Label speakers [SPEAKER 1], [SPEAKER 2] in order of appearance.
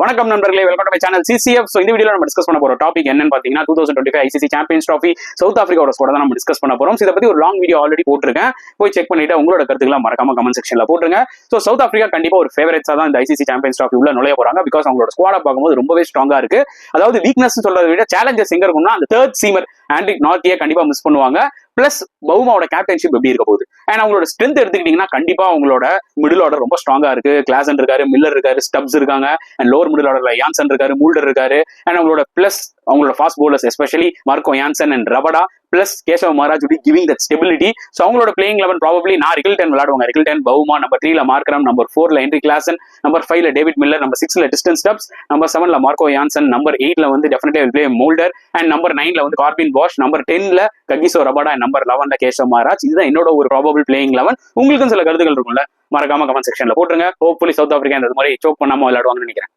[SPEAKER 1] வணக்கம் நண்பர்களே, welcome to my channel CCF. இந்த வீடியோல நம்ம டிஸ்கஸ் பண்ண போற டாபிக் என்னன்னு பாத்தீங்கன்னா 2025 ஐசிசி சாம்பியன்ஸ் ட்ராஃபி சவுத் ஆப்பிரிக்காவோட ஸ்குவாட் தான் நம்ம டிஸ்கஸ் பண்ண போறோம். இதை பத்தி ஒரு லாங் வீடியோ ஆல்ரெடி போட்டிருக்கேன், போய் செக் பண்ணிட்டு உங்களோட கருத்துக்களை மறக்காம கமெண்ட் செக்ஷன்ல போட்டுருங்க. ஸோ சவுத் ஆப்பிரிக்கா கண்டிப்பா ஒரு ஃபேவரட்ஸா தான் இந்த ஐசிசி சாம்பியன்ஸ் ட்ராஃபி உள்ள நுழைய போறாங்க. பிகாஸ் அவங்களோட ஸ்குவாட பார்க்கும்போது ரொம்பவே ஸ்ட்ராங்கா இருக்கு. அதாவது வீக்னஸ் சொல்றதை விட சேலஞ்சஸ் எங்க இருக்கும்னா அந்த தேர்ட் சீமர் ஆண்ட்ரிக் நார்த்தியை கண்டிப்பா மிஸ் பண்ணுவாங்க. பிளஸ் பவுமாவோட கேப்டன்ஷிப் எப்படி இருக்க போகுது அண்ட் அவங்களோட ஸ்ட்ரென்த் எடுத்துக்கிட்டீங்கன்னா கண்டிப்பா அவங்களோட மிடில் ஆர்டர் ரொம்ப ஸ்ட்ராங்கா இருக்கு. கிளாசன் இருக்காரு, மில்லர் இருக்காரு, ஸ்டப்ஸ் இருக்காங்க அண்ட் லோவர் மிடில் ஆர்டர்ல யான்சன் இருக்காரு, மூல்டர் இருக்காரு அண்ட் அவங்களோட பிளஸ் அவங்களோட fast bowlers especially Marco Jansen and Rabada plus Keshav Maharaj giving that stability. So அவங்களோட பிளேயிங் 11 ப்ராபப்லி நான் ரிகில்டன் விளையாடுவாங்க. ரிகில்டன், பவுமா, நம்பர் 3ல மார்க்ரம், நம்பர் 4ல ஹென்ரி கிளாசன், நம்பர் 5ல டேவிட் மில்லர், நம்பர் 6ல டிஸ்டன் ஸ்டப்ஸ், நம்பர் 7ல மார்க்கோ யான்சன், நம்பர் 8ல வந்து definitely will play Mulder and number 9ல வந்து கார்பின் பாஷ், நம்பர் 10ல ககிசோ ரபடா அண்ட் நம்பர் 11ல கேசவ் மகாராஜ். இதுதான் என்னோட ஒரு ப்ராபபிள் பிளேயிங் 11. உங்களுக்கும் சில கருத்துக்கள் இருக்கும்ல, மறக்காம கமெண்ட் செக்ஷன்ல போட்டுருங்க. ஹோப்ஃபுல்லி சவுத் ஆப்பிரிக்கா இந்த மாதிரி சோக் பண்ணாம விளையாடுவாங்கன்னு நினைக்கிறேன்.